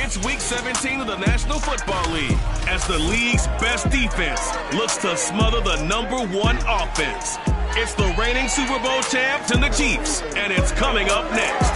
It's Week 17 of the National Football League as the league's best defense looks to smother the #1 offense. It's the reigning Super Bowl champs and the Chiefs, and it's coming up next.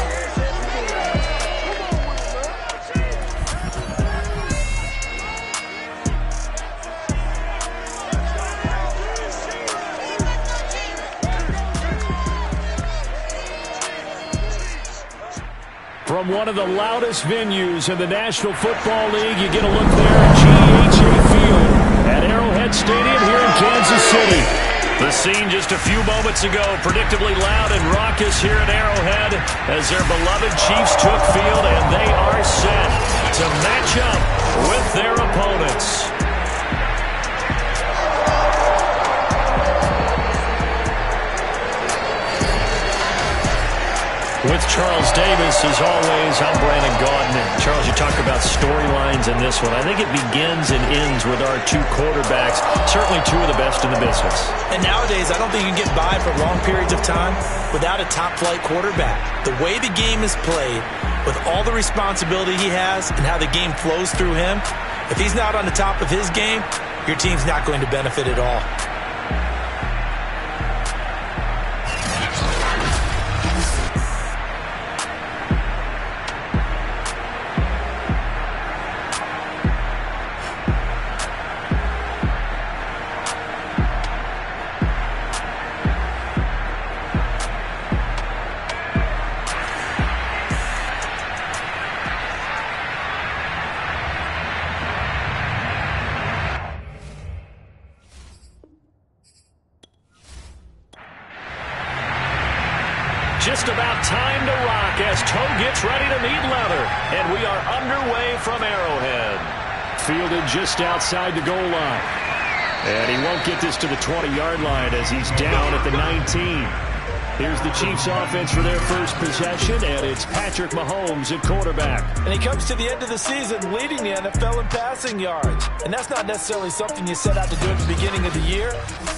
From one of the loudest venues in the National Football League, you get a look there at GEHA Field at Arrowhead Stadium here in Kansas City. The scene just a few moments ago, predictably loud and raucous here at Arrowhead as their beloved Chiefs took field, and they are set to match up with their opponents. With Charles Davis, as always, I'm Brandon Gaudin. And Charles, you talk about storylines in this one. I think it begins and ends with our two quarterbacks, certainly two of the best in the business. And nowadays, I don't think you can get by for long periods of time without a top-flight quarterback. The way the game is played, with all the responsibility he has and how the game flows through him, if he's not on the top of his game, your team's not going to benefit at all. Just about time to rock as Toe gets ready to meet leather. And we are underway from Arrowhead. Fielded just outside the goal line. And he won't get this to the 20-yard line as he's down at the 19. Here's the Chiefs offense for their first possession, and it's Patrick Mahomes at quarterback. And he comes to the end of the season leading the NFL in passing yards. And that's not necessarily something you set out to do at the beginning of the year,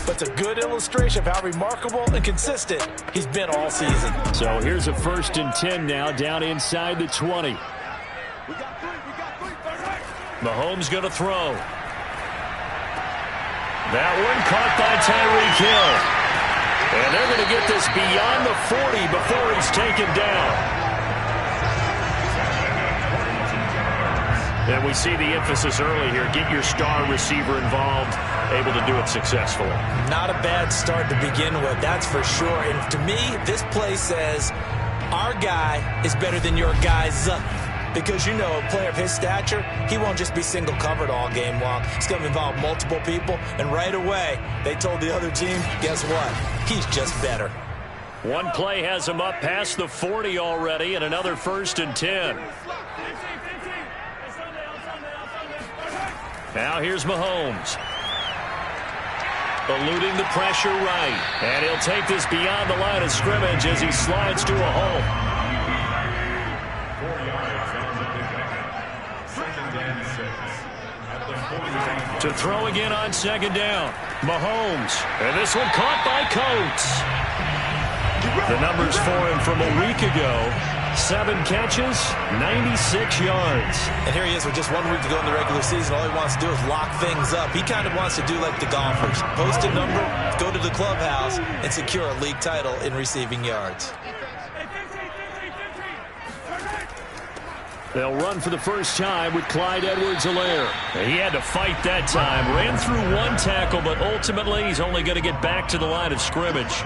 but it's a good illustration of how remarkable and consistent he's been all season. So here's a 1st and 10 now down inside the 20. Mahomes going to throw. That one caught by Tyreek Hill. And they're going to get this beyond the 40 before he's taken down. And we see the emphasis early here. Get your star receiver involved, able to do it successfully. Not a bad start to begin with, that's for sure. And to me, this play says our guy is better than your guy's. Because, you know, a player of his stature, he won't just be single covered all game long. It's going to involve multiple people. And right away, they told the other team, guess what? He's just better. One play has him up past the 40 already, and another 1st and 10. Now here's Mahomes. Eluding the pressure right. And he'll take this beyond the line of scrimmage as he slides to a hole. To throw again on 2nd down. Mahomes. And this one caught by Coates. The numbers for him from a week ago. 7 catches, 96 yards. And here he is with just 1 week to go in the regular season. All he wants to do is lock things up. He kind of wants to do like the golfers. Post a number, go to the clubhouse, and secure a league title in receiving yards. They'll run for the first time with Clyde Edwards-Helaire. He had to fight that time. Ran through 1 tackle, but ultimately he's only going to get back to the line of scrimmage.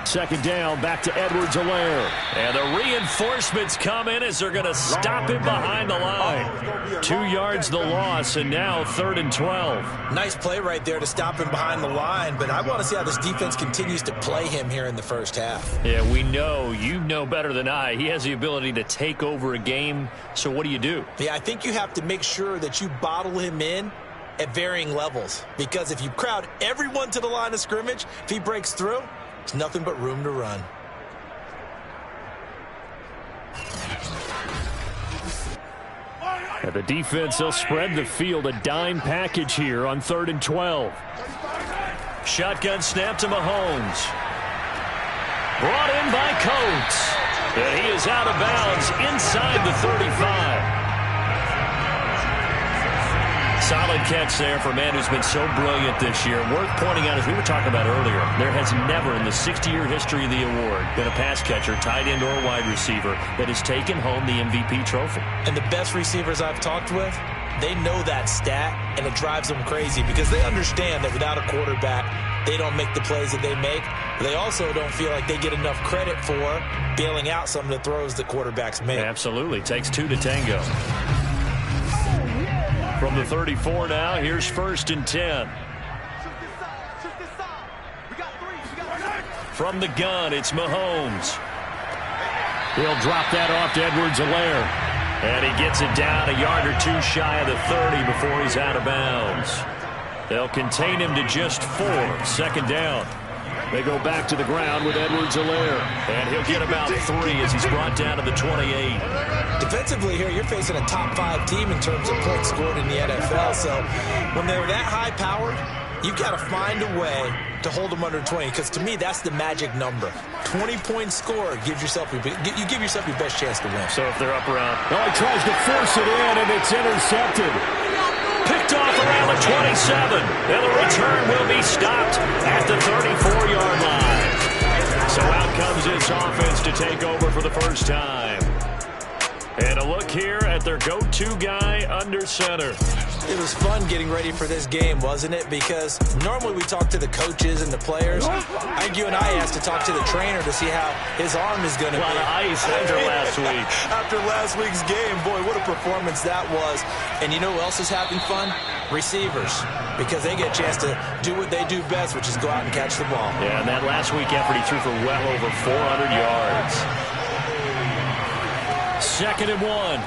Second down, back to Edwards-Helaire. And the reinforcements come in as they're going to stop him behind the line. 2 yards the loss, and now 3rd and 12. Nice play right there to stop him behind the line, but I want to see how this defense continues to play him here in the first half. Yeah, we know, you know better than I, he has the ability to take over a game, so what do? Yeah, I think you have to make sure that you bottle him in at varying levels, because if you crowd everyone to the line of scrimmage, if he breaks through, there's nothing but room to run. And the defense, they'll spread the field, a dime package here on 3rd and 12. Shotgun snap to Mahomes. Brought in by Coates. And he is out of bounds inside the 35. Solid catch there for a man who's been so brilliant this year. Worth pointing out, as we were talking about earlier, there has never in the 60-year history of the award been a pass catcher, tight end, or wide receiver that has taken home the MVP trophy. And the best receivers I've talked with, they know that stat, and it drives them crazy because they understand that without a quarterback, they don't make the plays that they make. They also don't feel like they get enough credit for bailing out some of the throws that quarterbacks make. Absolutely. Takes two to tango. From the 34 now, here's 1st and 10. From the gun, it's Mahomes. He'll drop that off to Edwards-Helaire. And he gets it down a yard or two shy of the 30 before he's out of bounds. They'll contain him to just 4. 2nd down. They go back to the ground with Edwards-Helaire. And he'll get about 3 as he's brought down to the 28. Defensively here, you're facing a top 5 team in terms of points scored in the NFL. So when they're that high-powered, you've got to find a way to hold them under 20. Because to me, that's the magic number. 20 points scored gives yourself you give yourself your best chance to win. So if they're up around, oh, he tries to force it in, and it's intercepted. Picked off around the 27. And the return will be stopped at the 34-yard line. So out comes this offense to take over for the first time. And a look here at their go-to guy under center. It was fun getting ready for this game, wasn't it? Because normally we talk to the coaches and the players. I think you and I asked to talk to the trainer to see how his arm is going to be. A lot of ice after last week. After last week's game, boy, what a performance that was. And you know who else is having fun? Receivers. Because they get a chance to do what they do best, which is go out and catch the ball. Yeah, and that last week effort, he threw for well over 400 yards. 2nd and 1.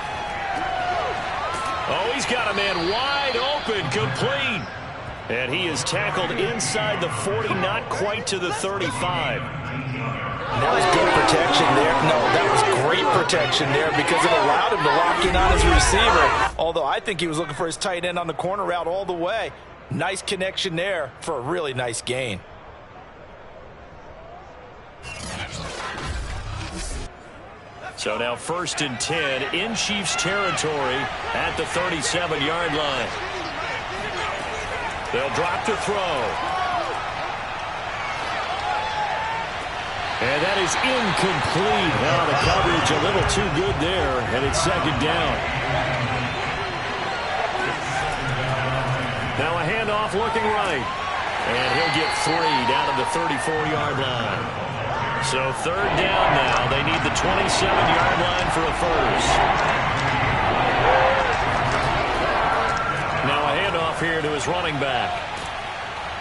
Oh, he's got a man wide open, complete. And he is tackled inside the 40, not quite to the 35. That was good protection there. No, that was great protection there because it allowed him to lock in on his receiver. Although I think he was looking for his tight end on the corner route all the way. Nice connection there for a really nice gain. So now 1st and 10 in Chiefs territory at the 37-yard line. They'll drop to throw. And that is incomplete. Now the coverage a little too good there, and it's 2nd down. Now a handoff looking right. And he'll get 3 down to the 34-yard line. So 3rd down now. They need the 27-yard line for a first. Now a handoff here to his running back.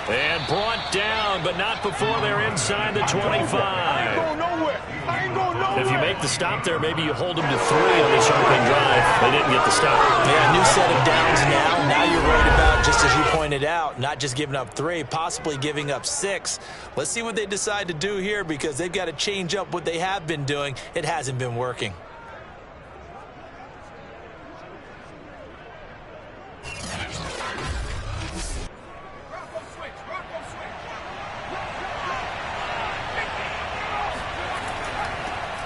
And brought down, but not before they're inside the 25. I ain't going nowhere. I ain't going nowhere. If you make the stop there, maybe you hold them to 3 on this opening drive. They didn't get the stop. Yeah, new set of downs now. Now you're worried about, just as you pointed out, not just giving up 3, possibly giving up 6. Let's see what they decide to do here because they've got to change up what they have been doing. It hasn't been working.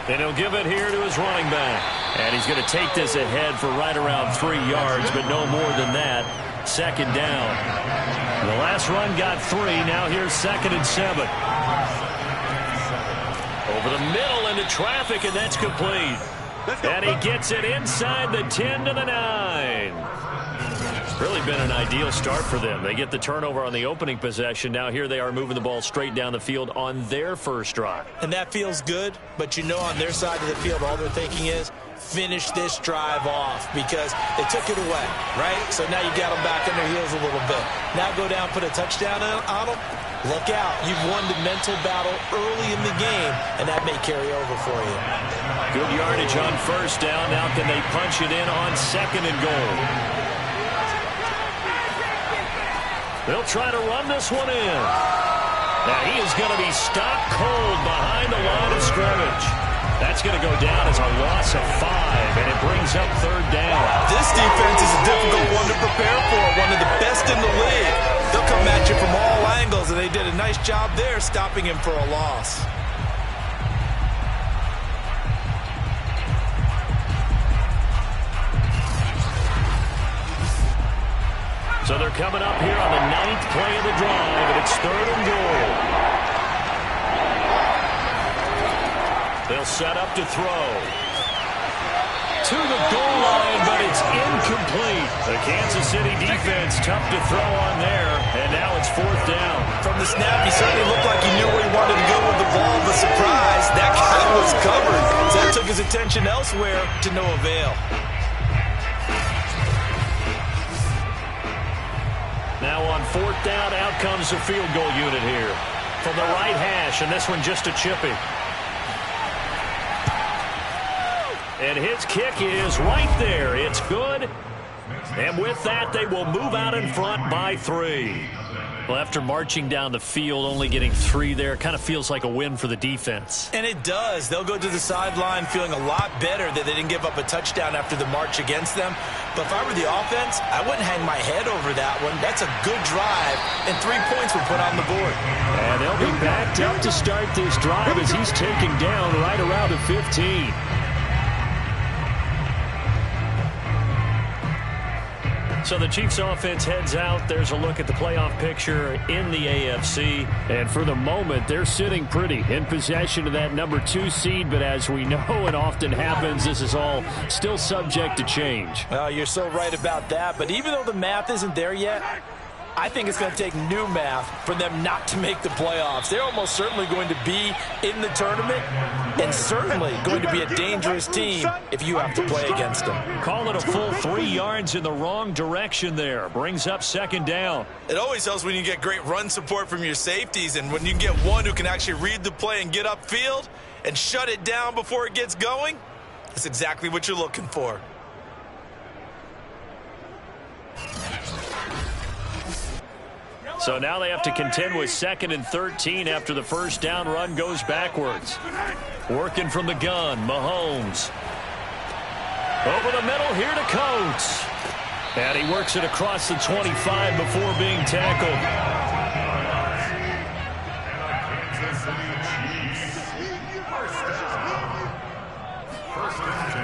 And he'll give it here to his running back. And he's going to take this ahead for right around 3 yards, but no more than that. 2nd down. The last run got 3. Now here's 2nd and 7. Over the middle into traffic, and that's complete. And he gets it inside the 10 to the 9. Really been an ideal start for them. They get the turnover on the opening possession. Now here they are moving the ball straight down the field on their first drive. And that feels good, but you know on their side of the field all they're thinking is finish this drive off because they took it away, right? So now you got them back on their heels a little bit. Now go down, put a touchdown on them. Look out. You've won the mental battle early in the game, and that may carry over for you. Good yardage on 1st down. Now can they punch it in on 2nd and goal? They'll try to run this one in. Now he is going to be stopped cold behind the line of scrimmage. That's going to go down as a loss of 5, and it brings up 3rd down. This defense is a difficult one to prepare for, one of the best in the league. They'll come at you from all angles, and they did a nice job there stopping him for a loss. So they're coming up here on the 9th play of the drive, and it's 3rd and goal. They'll set up to throw. To the goal line, but it's incomplete. The Kansas City defense tough to throw on there, and now it's 4th down. From the snap, he certainly looked like he knew where he wanted to go with the ball, but surprise, that guy was covered. So that took his attention elsewhere to no avail. Now on 4th down, out comes the field goal unit here. From the right hash, and this one just a chippy. And his kick is right there. It's good. And with that, they will move out in front by 3. Well, after marching down the field, only getting 3 there, kind of feels like a win for the defense. And it does. They'll go to the sideline feeling a lot better that they didn't give up a touchdown after the march against them. But if I were the offense, I wouldn't hang my head over that one. That's a good drive, and 3 points were put on the board. And they'll be backed up to start this drive as he's taken down right around the 15. So the Chiefs offense heads out. There's a look at the playoff picture in the AFC. And for the moment, they're sitting pretty in possession of that number 2 seed. But as we know and often happens, this is all still subject to change. Well, you're so right about that. But even though the math isn't there yet, I think it's going to take new math for them not to make the playoffs. They're almost certainly going to be in the tournament and certainly going to be a dangerous team if you have to play against them. Call it a full 3 yards in the wrong direction there. Brings up 2nd down. It always helps when you get great run support from your safeties, and when you get one who can actually read the play and get upfield and shut it down before it gets going, that's exactly what you're looking for. So now they have to contend with 2nd and 13 after the 1st down run goes backwards. Working from the gun, Mahomes. Over the middle here to Coates. And he works it across the 25 before being tackled.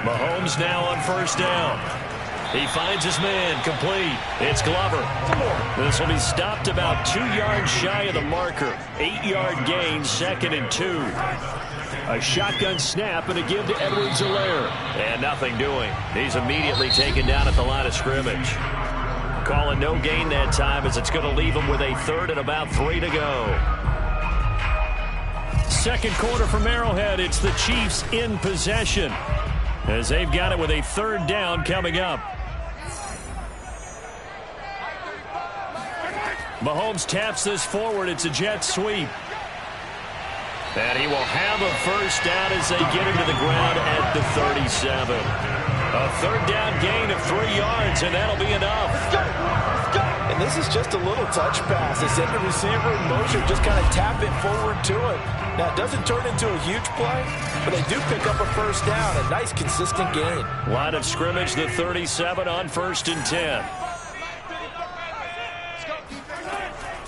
Mahomes now on 1st down. He finds his man, complete. It's Glover. This will be stopped about 2 yards shy of the marker. 8-yard gain, 2nd and 2. A shotgun snap and a give to Edwards-Helaire. And nothing doing. He's immediately taken down at the line of scrimmage. Calling no gain that time as it's going to leave him with a 3rd and about 3 to go. 2nd quarter from Arrowhead. It's the Chiefs in possession as they've got it with a 3rd down coming up. Mahomes taps this forward. It's a jet sweep. And he will have a 1st down as they get him to the ground at the 37. A 3rd down gain of 3 yards, and that'll be enough. And this is just a little touch pass. They send the receiver in motion, just kind of tap it forward to it. Now, it doesn't turn into a huge play, but they do pick up a 1st down, a nice, consistent gain. Line of scrimmage, the 37 on 1st and 10.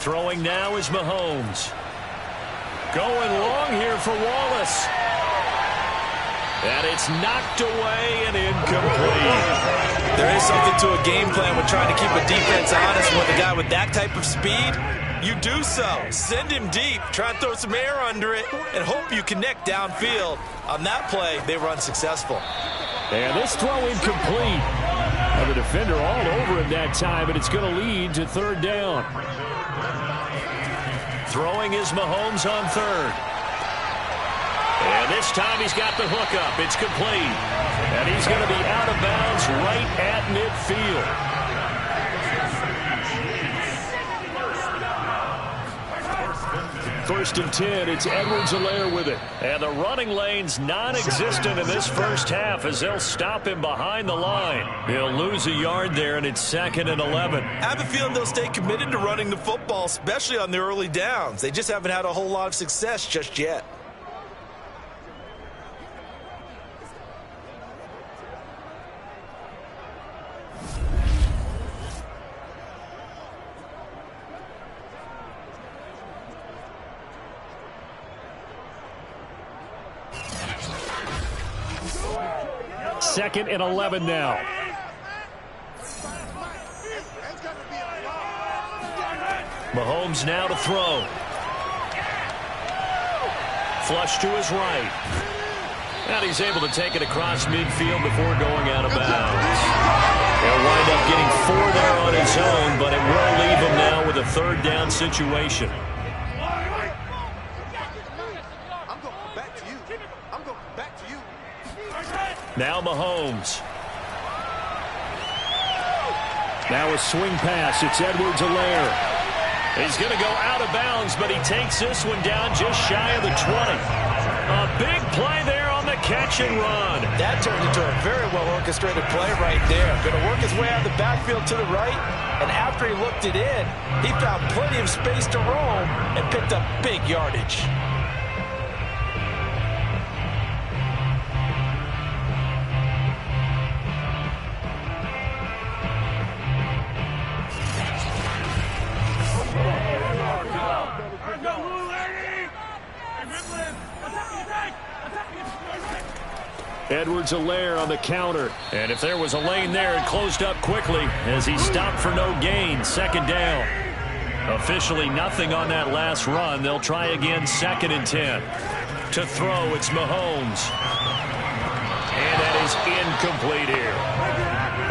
Throwing now is Mahomes. Going long here for Wallace. And it's knocked away and incomplete. There is something to a game plan with trying to keep a defense honest with a guy with that type of speed. You do so. Send him deep. Try and throw some air under it and hope you connect downfield. On that play, they were unsuccessful. And this throw incomplete. Now the defender all over him that time, but it's going to lead to 3rd down. Throwing is Mahomes on 3rd. And this time he's got the hook up. It's complete. And he's going to be out of bounds right at midfield. 1st and 10, it's Edwards-Helaire with it. And the running lane's non-existent in this 1st half as they'll stop him behind the line. He'll lose a yard there, and it's 2nd and 11. I have a feeling they'll stay committed to running the football, especially on the early downs. They just haven't had a whole lot of success just yet. Second and 11 now. Mahomes now to throw. Flush to his right. And he's able to take it across midfield before going out of bounds. He'll wind up getting 4 there on his own, but it will leave him now with a 3rd down situation. Now Mahomes. Now a swing pass. It's Edwards-Helaire. He's going to go out of bounds, but he takes this one down just shy of the 20. A big play there on the catch and run. That turned into a very well-orchestrated play right there. Going to work his way out of the backfield to the right, and after he looked it in, he found plenty of space to roam and picked up big yardage. Edwards-Helaire on the counter. And if there was a lane there, it closed up quickly as he stopped for no gain. 2nd down. Officially nothing on that last run. They'll try again 2nd and 10. To throw, it's Mahomes. And that is incomplete here.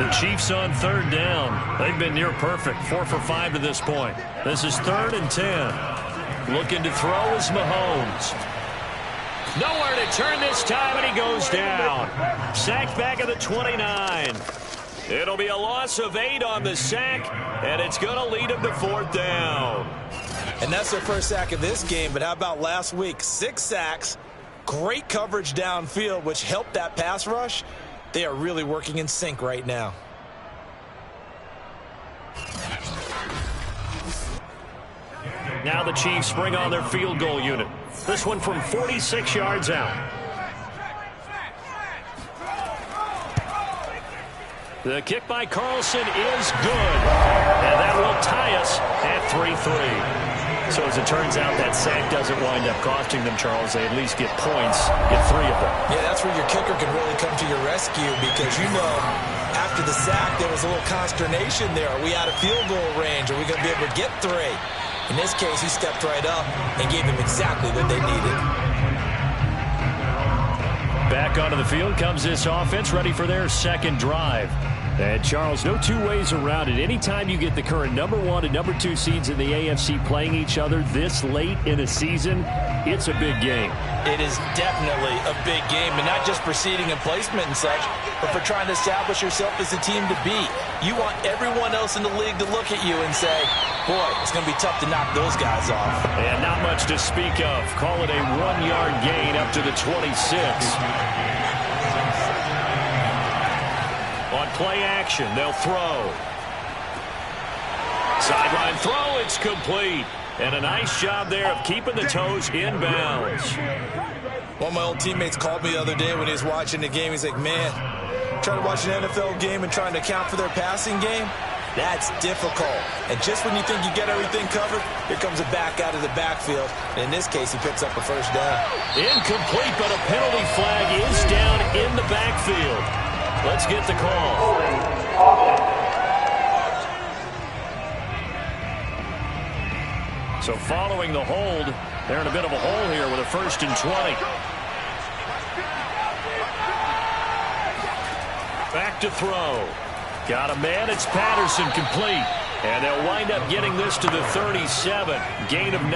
The Chiefs on 3rd down. They've been near perfect. 4 for 5 to this point. This is 3rd and 10. Looking to throw is Mahomes. Nowhere to turn this time, and he goes down. Sacked back at the 29. It'll be a loss of 8 on the sack, and it's going to lead him to 4th down. And that's their first sack of this game, but how about last week? 6 sacks, great coverage downfield, which helped that pass rush. They are really working in sync right now. Now the Chiefs bring on their field goal unit. This one from 46 yards out. The kick by Carlson is good. And that will tie us at 3-3. So as it turns out, that sack doesn't wind up costing them, Charles. They at least get points, get 3 of them. Yeah, that's where your kicker can really come to your rescue because, you know, after the sack, there was a little consternation there. Are we out of field goal range? Are we going to be able to get 3? In this case, he stepped right up and gave them exactly what they needed. Back onto the field comes this offense, ready for their 2nd drive. And, Charles, no 2 ways around it. Anytime you get the current number 1 and number 2 seeds in the AFC playing each other this late in a season, it's a big game. It is definitely a big game, and not just for seeding and placement and such, but for trying to establish yourself as a team to beat. You want everyone else in the league to look at you and say, boy, it's going to be tough to knock those guys off. And not much to speak of. Call it a 1-yard gain up to the 26. On play action, they'll throw. Sideline throw, it's complete. And a nice job there of keeping the toes inbounds. One of my old teammates called me the other day when he was watching the game. He's like, man, trying to watch an NFL game and trying to account for their passing game, that's difficult. And just when you think you get everything covered, here comes a back out of the backfield. And in this case, he picks up a 1st down. Incomplete, but a penalty flag is down in the backfield. Let's get the call. So following the hold, they're in a bit of a hole here with a 1st and 20. Back to throw. Got a man, it's Patterson, complete. And they'll wind up getting this to the 37. Gain of 9.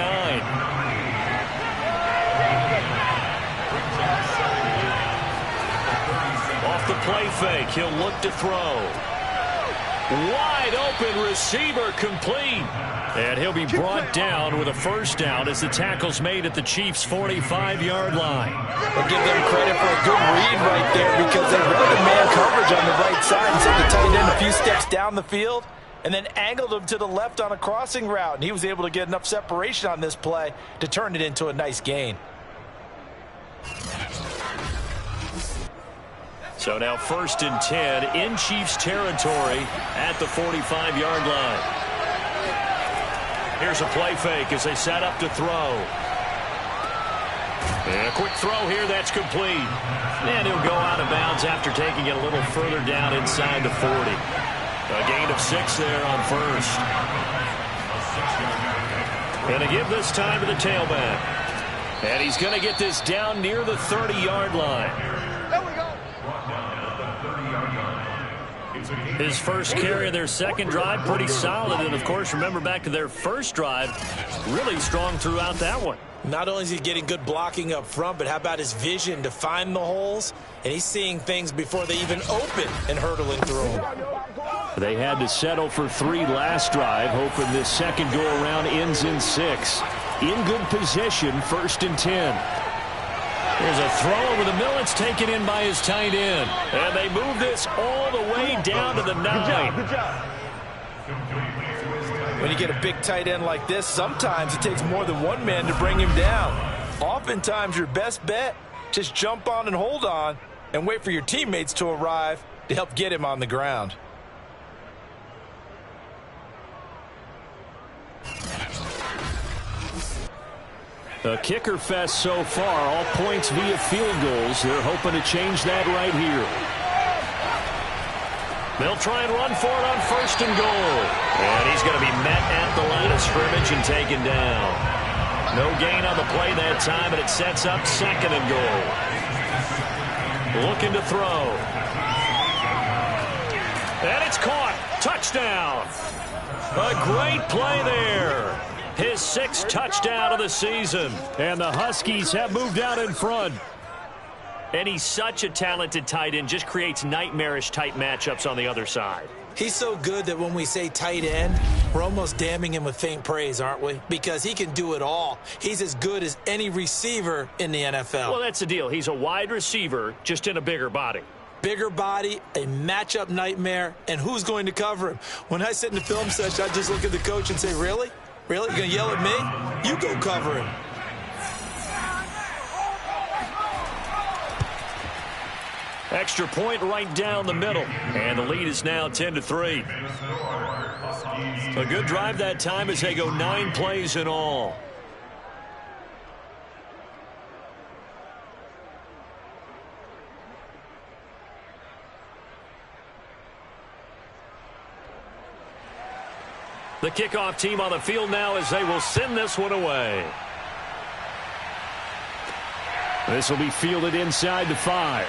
Off the play fake, he'll look to throw. Wide open receiver, complete. And he'll be brought down with a 1st down as the tackle's made at the Chiefs' 45-yard line. We'll give them credit for a good read right there because they read the man coverage on the right side and sent the tight end a few steps down the field and then angled him to the left on a crossing route. And he was able to get enough separation on this play to turn it into a nice gain. So now 1st and 10 in Chiefs territory at the 45-yard line. Here's a play fake as they set up to throw. And a quick throw here, that's complete. And he'll go out of bounds after taking it a little further down inside the 40. A gain of 6 there on 1st. And to give this time to the tailback. And he's going to get this down near the 30-yard line. There we go. His first carry of their second drive, pretty solid. And, of course, remember back to their first drive, really strong throughout that one. Not only is he getting good blocking up front, but how about his vision to find the holes? And he's seeing things before they even open and hurtling through them. They had to settle for 3 last drive, hoping this second go-around ends in 6. In good position, 1st and 10. There's a throw over the middle. It's taken in by his tight end. And they move this all the way down to the 9. Good job. When you get a big tight end like this, sometimes it takes more than one man to bring him down. Oftentimes, your best bet, just jump on and hold on and wait for your teammates to arrive to help get him on the ground. A kicker fest so far, all points via field goals. They're hoping to change that right here. They'll try and run for it on 1st and goal. And he's going to be met at the line of scrimmage and taken down. No gain on the play that time, and it sets up 2nd and goal. Looking to throw. And it's caught. Touchdown. A great play there. His 6th touchdown of the season. And the Huskies have moved out in front. And he's such a talented tight end, just creates nightmarish-type matchups on the other side. He's so good that when we say tight end, we're almost damning him with faint praise, aren't we? Because he can do it all. He's as good as any receiver in the NFL. Well, that's the deal. He's a wide receiver, just in a bigger body. Bigger body, a matchup nightmare, and who's going to cover him? When I sit in the film session, I just look at the coach and say, really? Really? You're going to yell at me? You go cover him. Extra point right down the middle. And the lead is now 10-3. A good drive that time as they go 9 plays in all. The kickoff team on the field now as they will send this one away. This will be fielded inside the 5.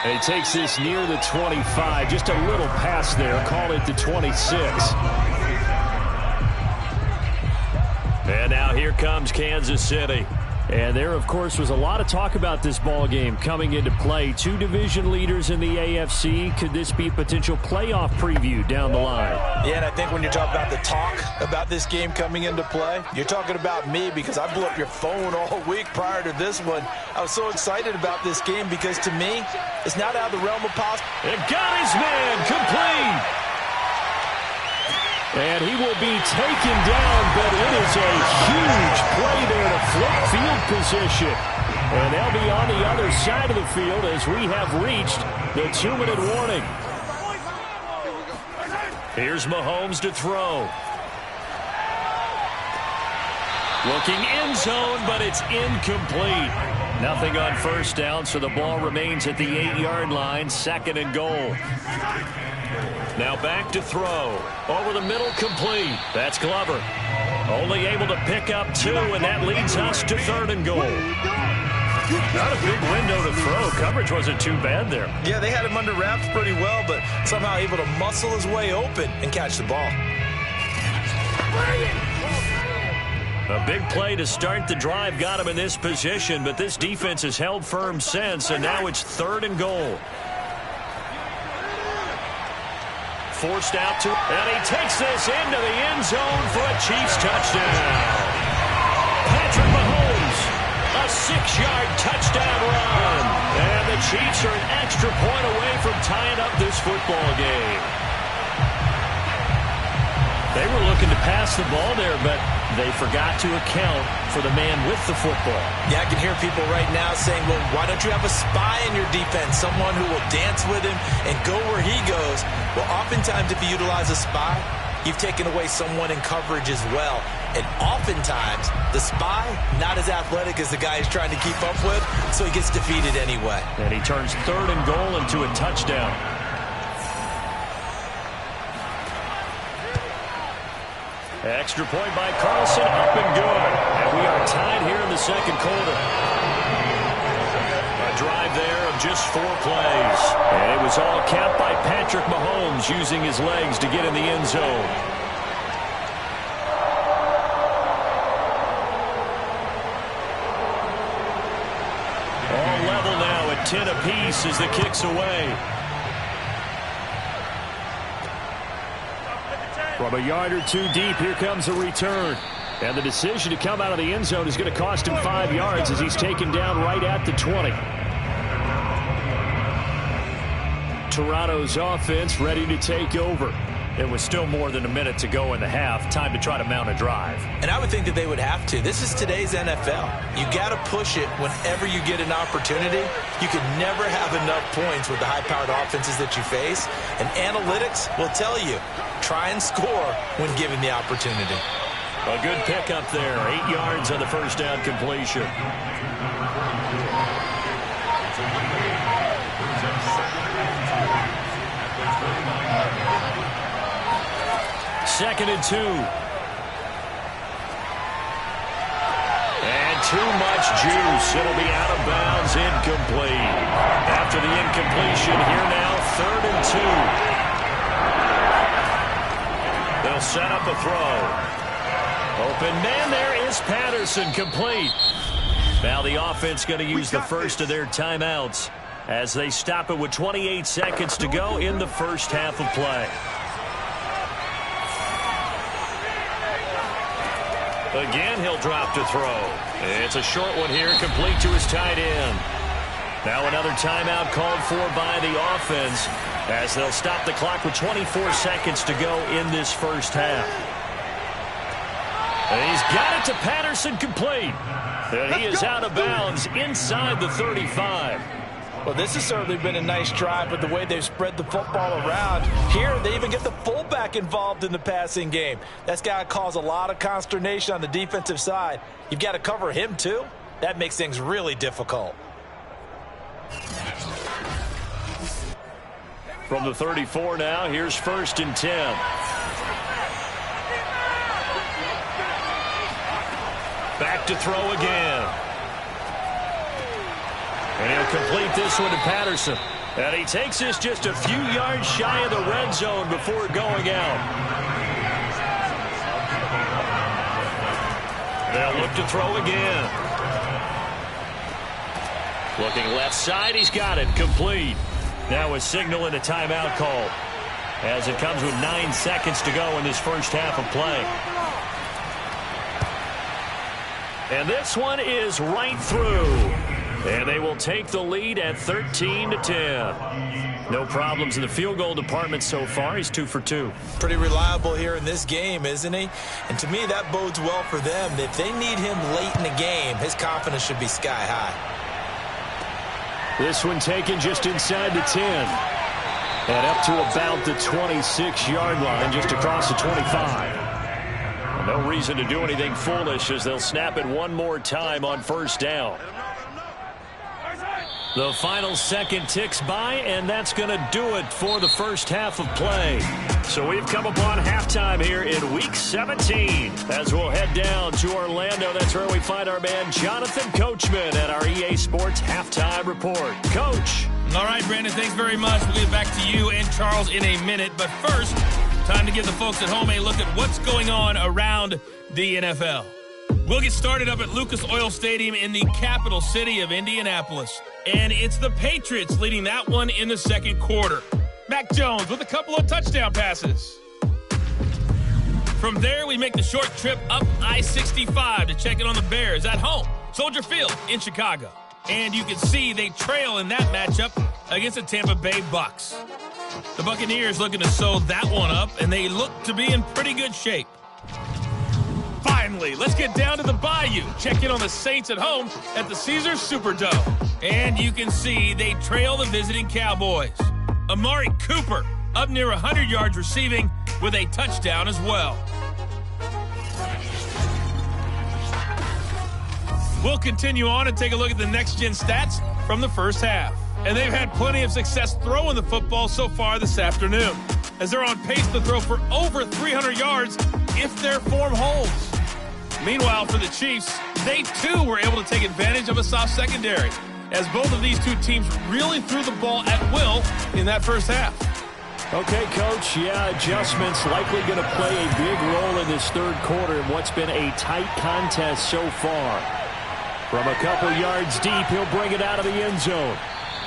And he takes this near the 25. Just a little pass there. Call it the 26. And now here comes Kansas City. And there, of course, was a lot of talk about this ball game coming into play. 2 division leaders in the AFC. Could this be a potential playoff preview down the line? Yeah, and I think when you talk about the talk about this game coming into play, you're talking about me because I blew up your phone all week prior to this one. I was so excited about this game because, to me, it's not out of the realm of possible. It got his man complete. And he will be taken down, but it is a huge play there to flip field position. And they'll be on the other side of the field as we have reached the 2-minute warning. Here's Mahomes to throw. Looking end zone, but it's incomplete. Nothing on 1st down, so the ball remains at the 8-yard line, 2nd and goal. Now back to throw. Over the middle, complete. That's Glover. Only able to pick up 2, and that leads us to 3rd and goal. Not a big window to throw. Coverage wasn't too bad there. Yeah, they had him under wraps pretty well, but somehow able to muscle his way open and catch the ball. A big play to start the drive got him in this position, but this defense has held firm since, and now it's 3rd and goal. Forced out to, and he takes this into the end zone for a Chiefs touchdown. Patrick Mahomes, a 6-yard touchdown run. And the Chiefs are an extra point away from tying up this football game. They were looking to pass the ball there, but they forgot to account for the man with the football. Yeah, I can hear people right now saying, well, why don't you have a spy in your defense, someone who will dance with him and go where he goes? Well, oftentimes if you utilize a spy, you've taken away someone in coverage as well. And oftentimes, the spy, not as athletic as the guy he's trying to keep up with, so he gets defeated anyway. And he turns 3rd and goal into a touchdown. Extra point by Carlson, up and good. And we are tied here in the second quarter. A drive there of just 4 plays. And it was all capped by Patrick Mahomes using his legs to get in the end zone. All level now at 10 apiece as the kick's away. From a yard or 2 deep, here comes a return. And the decision to come out of the end zone is going to cost him 5 yards as he's taken down right at the 20. Toronto's offense ready to take over. It was still more than a minute to go in the half. Time to try to mount a drive. And I would think that they would have to. This is today's NFL. You got to push it whenever you get an opportunity. You can never have enough points with the high-powered offenses that you face. And analytics will tell you, try and score when given the opportunity. A good pickup there. 8 yards on the first down completion. Second and 2. And too much juice. It'll be out of bounds, incomplete. After the incompletion, here now, 3rd and 2. They'll set up a throw. Open man, there is Patterson, complete. Now the offense going to use the first of their timeouts as they stop it with 28 seconds to go in the first half of play. Again, he'll drop to throw. It's a short one here, complete to his tight end. Now another timeout called for by the offense as they'll stop the clock with 24 seconds to go in this first half. And he's got it to Patterson, complete. And he is out of bounds inside the 35. Well, this has certainly been a nice drive, but the way they've spread the football around. Here, they even get the fullback involved in the passing game. That's got to cause a lot of consternation on the defensive side. You've got to cover him, too. That makes things really difficult. From the 34 now, here's 1st and 10. Back to throw again. And he'll complete this one to Patterson. And he takes this just a few yards shy of the red zone before going out. They'll look to throw again. Looking left side, he's got it, complete. Now a signal and a timeout call as it comes with 9 seconds to go in this first half of play. And this one is right through. And they will take the lead at 13-10. No problems in the field goal department so far. He's 2 for 2. Pretty reliable here in this game, isn't he? And to me, that bodes well for them. If they need him late in the game, his confidence should be sky high. This one taken just inside the 10. And up to about the 26-yard line, just across the 25. No reason to do anything foolish as they'll snap it one more time on first down. The final second ticks by, and that's going to do it for the first half of play. So we've come upon halftime here in Week 17. As we'll head down to Orlando, that's where we find our man Jonathan Coachman at our EA Sports Halftime Report. Coach. All right, Brandon, thanks very much. We'll get back to you and Charles in a minute. But first, time to give the folks at home a look at what's going on around the NFL. We'll get started up at Lucas Oil Stadium in the capital city of Indianapolis. And it's the Patriots leading that one in the second quarter. Mac Jones with a couple of touchdown passes. From there, we make the short trip up I-65 to check in on the Bears at home, Soldier Field in Chicago. And you can see they trail in that matchup against the Tampa Bay Bucks. The Buccaneers looking to sew that one up, and they look to be in pretty good shape. Finally, let's get down to the Bayou. Check in on the Saints at home at the Caesars Superdome. And you can see they trail the visiting Cowboys. Amari Cooper up near 100 yards receiving with a touchdown as well. We'll continue on and take a look at the next-gen stats from the first half. And they've had plenty of success throwing the football so far this afternoon, as they're on pace to throw for over 300 yards if their form holds. Meanwhile, for the Chiefs, they too were able to take advantage of a soft secondary, as both of these two teams really threw the ball at will in that first half. Okay, Coach, adjustments likely going to play a big role in this third quarter in what's been a tight contest so far. From a couple yards deep, he'll bring it out of the end zone.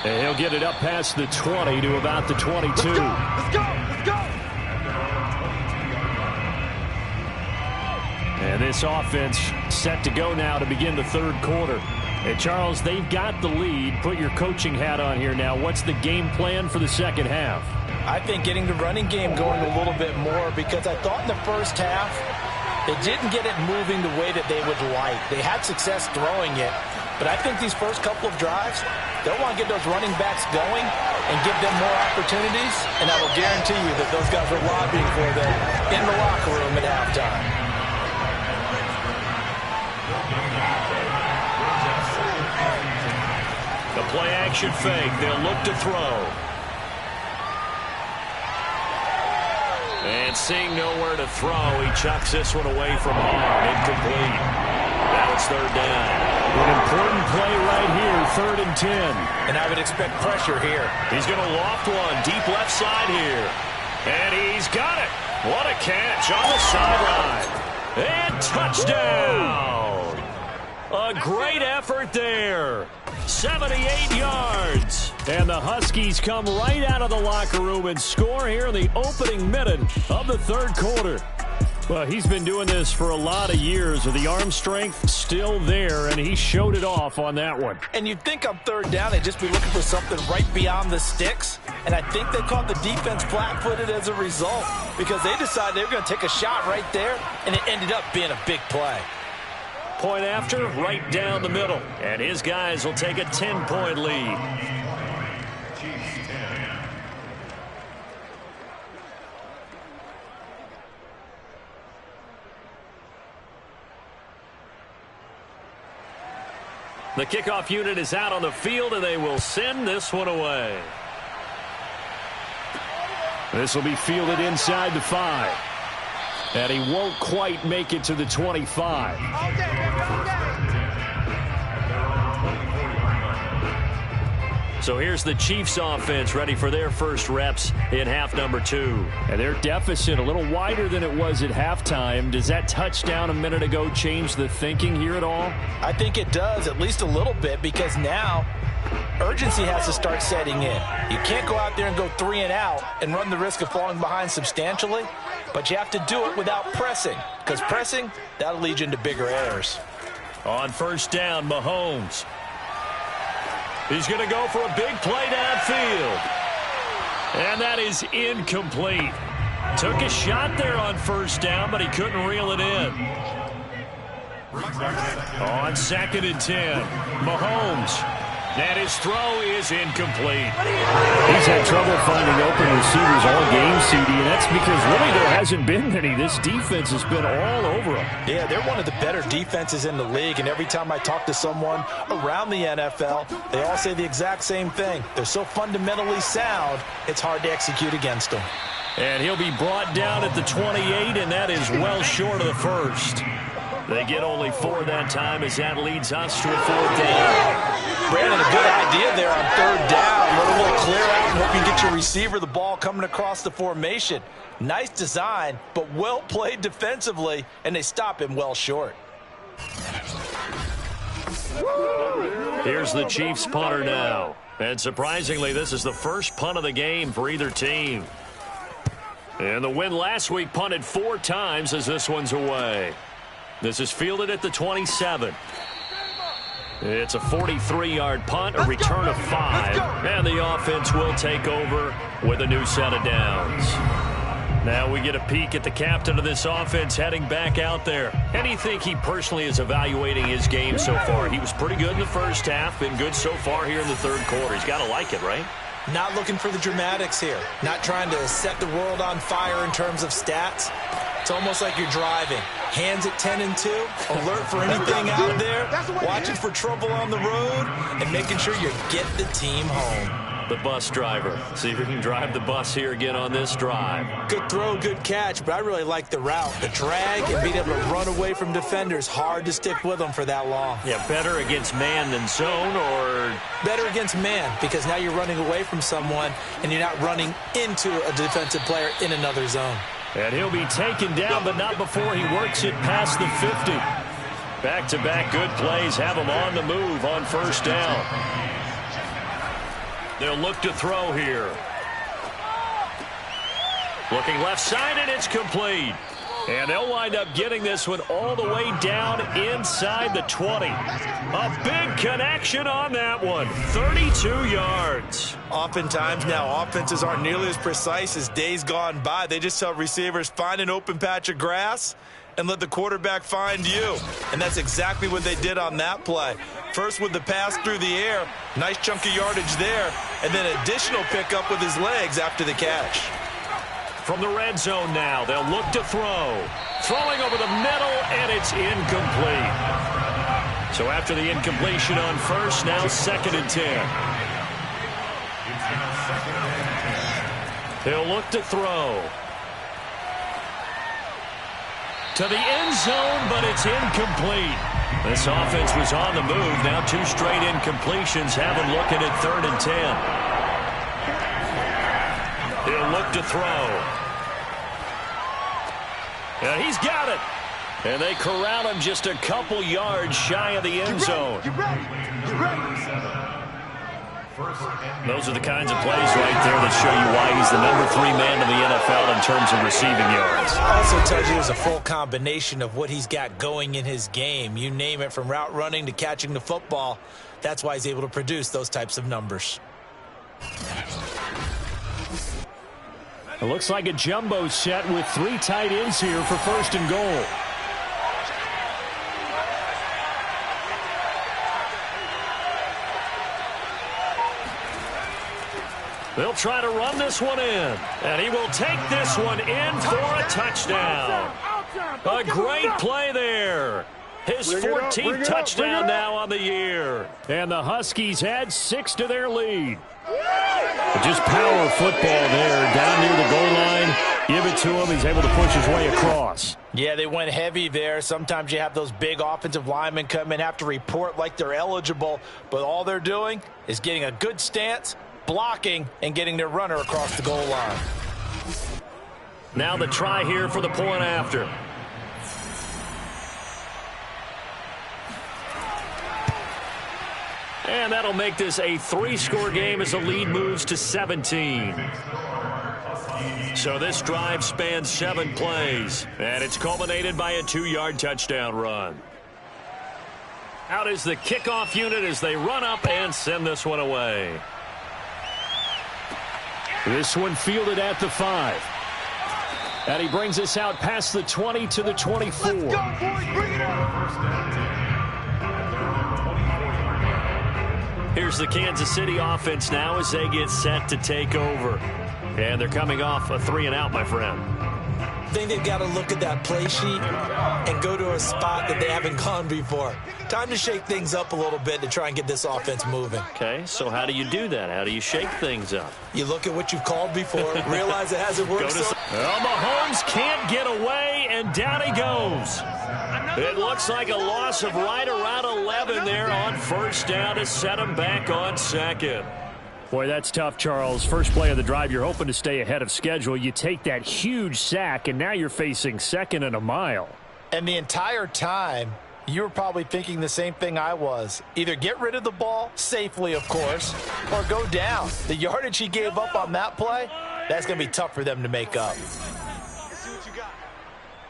And he'll get it up past the 20 to about the 22. Let's go! Let's go! Let's go! And this offense set to go now to begin the third quarter. And Charles, they've got the lead. Put your coaching hat on here now. What's the game plan for the second half? I think getting the running game going a little bit more, because I thought in the first half they didn't get it moving the way that they would like. They had success throwing it, but I think these first couple of drives, they'll want to get those running backs going and give them more opportunities, and I will guarantee you that those guys were lobbying for them in the locker room at halftime. The play action fake. They'll look to throw. And seeing nowhere to throw, he chucks this one away from home. Incomplete. Now it's third down. An important play right here, 3rd and 10. And I would expect pressure here. He's going to loft one deep left side here. And he's got it. What a catch on the sideline. And touchdown. A great effort there. 78 yards. And the Huskies come right out of the locker room and score here in the opening minute of the third quarter. Well, he's been doing this for a lot of years with the arm strength still there, and he showed it off on that one. And you'd think on third down they'd just be looking for something right beyond the sticks. And I think they caught the defense flat-footed as a result, because they decided they were going to take a shot right there, and it ended up being a big play. Point after, right down the middle. And his guys will take a 10-point lead. The kickoff unit is out on the field, and they will send this one away. This will be fielded inside the 5. And he won't quite make it to the 25. So here's the Chiefs offense ready for their first reps in half number 2. And their deficit a little wider than it was at halftime. Does that touchdown a minute ago change the thinking here at all? I think it does, at least a little bit, because now urgency has to start setting in. You can't go out there and go 3 and out and run the risk of falling behind substantially, but you have to do it without pressing, because pressing, that'll lead you into bigger errors. On first down, Mahomes. He's going to go for a big play downfield. And that is incomplete. Took a shot there on first down, but he couldn't reel it in. On 2nd and 10, Mahomes. And his throw is incomplete. He's had trouble finding open receivers all game, CD, and that's because really there hasn't been many. This defense has been all over them. Yeah, they're one of the better defenses in the league, and every time I talk to someone around the NFL, they all say the exact same thing. They're so fundamentally sound, it's hard to execute against them. And he'll be brought down at the 28, and that is well short of the first. They get only 4 that time as that leads us to a 4th down. Brandon, a good idea there on 3rd down. Let a little clear out and hope you get your receiver the ball coming across the formation. Nice design, but well played defensively, and they stop him well short. Here's the Chiefs punter now. And surprisingly, this is the first punt of the game for either team. And the win last week punted 4 times as this one's away. This is fielded at the 27. It's a 43-yard punt, a return of 5. And the offense will take over with a new set of downs. Now we get a peek at the captain of this offense heading back out there. And you think he personally is evaluating his game so far? He was pretty good in the first half, been good so far here in the third quarter. He's got to like it, right? Not looking for the dramatics here. Not trying to set the world on fire in terms of stats. It's almost like you're driving. Hands at 10 and 2, alert for anything out there, watching for trouble on the road, and making sure you get the team home. the bus driver. See if we can drive the bus here again on this drive. Good throw, good catch, but I really like the route. The drag and being able to run away from defenders. Hard to stick with them for that long. Yeah, better against man than zone, or? Better against man, because now you're running away from someone and you're not running into a defensive player in another zone. And he'll be taken down, but not before he works it past the 50. Back-to-back good plays have him on the move on first down. They'll look to throw here. Looking left side, and it's complete. And they'll wind up getting this one all the way down inside the 20. A big connection on that one. 32 yards. Oftentimes now, offenses aren't nearly as precise as days gone by. They just tell receivers, find an open patch of grass and let the quarterback find you. And that's exactly what they did on that play. First with the pass through the air, nice chunk of yardage there, and then additional pickup with his legs after the catch. From the red zone now, they'll look to throw. Throwing over the middle, and it's incomplete. So after the incompletion on first, now 2nd and 10. They'll look to throw. To the end zone, but it's incomplete. This offense was on the move. Now 2 straight incompletions have him looking at 3rd and 10. He'll look to throw. And he's got it. And they corral him just a couple yards shy of the end zone. Get ready. Get ready. Those are the kinds of plays right there that show you why he's the number 3 man in the NFL in terms of receiving yards. Also tells you there's a full combination of what he's got going in his game. You name it, from route running to catching the football. That's why he's able to produce those types of numbers. It looks like a jumbo set with 3 tight ends here for 1st and goal. They'll try to run this one in, and he will take this one in for a touchdown. A great play there. His 14th touchdown now on the year. And the Huskies add 6 to their lead. Just power football there, down near the goal line. Give it to him. He's able to push his way across. Yeah, they went heavy there. Sometimes you have those big offensive linemen come in, have to report like they're eligible, but all they're doing is getting a good stance, blocking, and getting their runner across the goal line. Now the try here for the point after. And that'll make this a 3-score game as the lead moves to 17. So this drive spans 7 plays, and it's culminated by a 2-yard touchdown run. Out is the kickoff unit as they run up and send this one away. This one fielded at the 5. And he brings us out past the 20 to the 24. Let's go, boys. Bring it up. Here's the Kansas City offense now as they get set to take over. And they're coming off a 3-and-out, my friend. I think they've got to look at that play sheet and go to a spot that they haven't gone before. Time to shake things up a little bit to try and get this offense moving. Okay, so how do you do that? How do you shake things up? You look at what you've called before, realize it hasn't worked. Well, Mahomes can't get away, and down he goes. It looks like a loss of right around 11 there on first down to set him back on 2nd. Boy, that's tough, Charles. First play of the drive, you're hoping to stay ahead of schedule. You take that huge sack, and now you're facing 2nd and a mile. And the entire time, you were probably thinking the same thing I was. Either get rid of the ball, safely, of course, or go down. The yardage he gave up on that play, that's going to be tough for them to make up. Let's see what you got.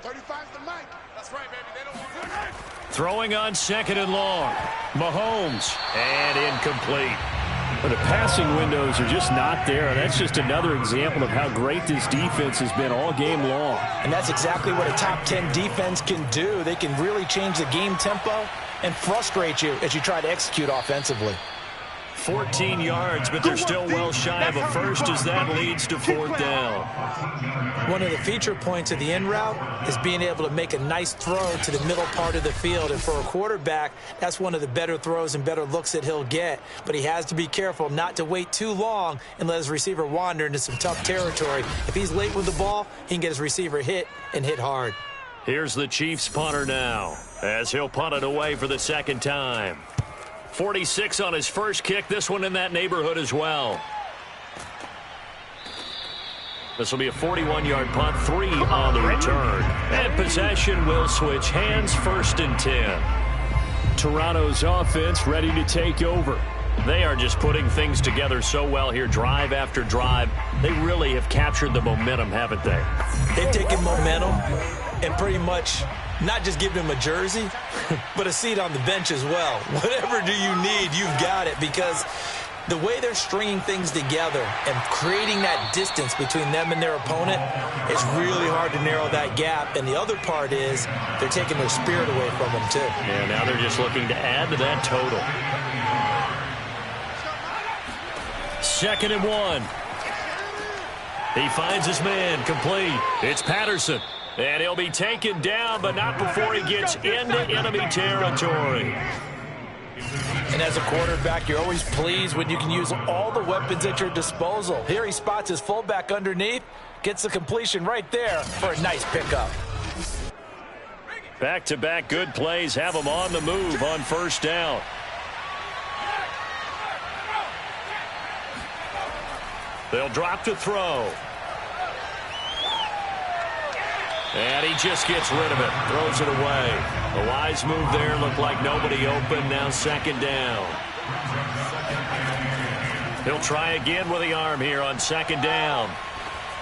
35's the mic. That's right, baby. They don't want to. Throwing on 2nd and long. Mahomes, and incomplete. But the passing windows are just not there. And that's just another example of how great this defense has been all game long. And that's exactly what a top 10 defense can do. They can really change the game tempo and frustrate you as you try to execute offensively. 14 yards, but they're still well shy of a first as that leads to 4th down. One of the feature points of the in route is being able to make a nice throw to the middle part of the field. And for a quarterback, that's one of the better throws and better looks that he'll get. But he has to be careful not to wait too long and let his receiver wander into some tough territory. If he's late with the ball, he can get his receiver hit and hit hard. Here's the Chiefs punter now as he'll punt it away for the second time. 46 on his first kick, this one in that neighborhood as well. This will be a 41-yard punt, 3 on the return. And possession will switch hands, 1st and 10. Toronto's offense ready to take over. They are just putting things together so well here, drive after drive. They really have captured the momentum, haven't they? They've taken momentum and pretty much not just give him a jersey, but a seat on the bench as well. Whatever do you need, you've got it, because the way they're stringing things together and creating that distance between them and their opponent, it's really hard to narrow that gap. And the other part is they're taking their spirit away from them, too. Yeah, now they're just looking to add to that total. 2nd and 1. He finds his man, complete. It's Patterson. And he'll be taken down, but not before he gets into enemy territory. And as a quarterback, you're always pleased when you can use all the weapons at your disposal. Here he spots his fullback underneath, gets the completion right there for a nice pickup. Back-to-back good plays have him on the move on 1st down. They'll drop to throw. And he just gets rid of it, throws it away. A wise move there, looked like nobody open, now 2nd down. He'll try again with the arm here on 2nd down.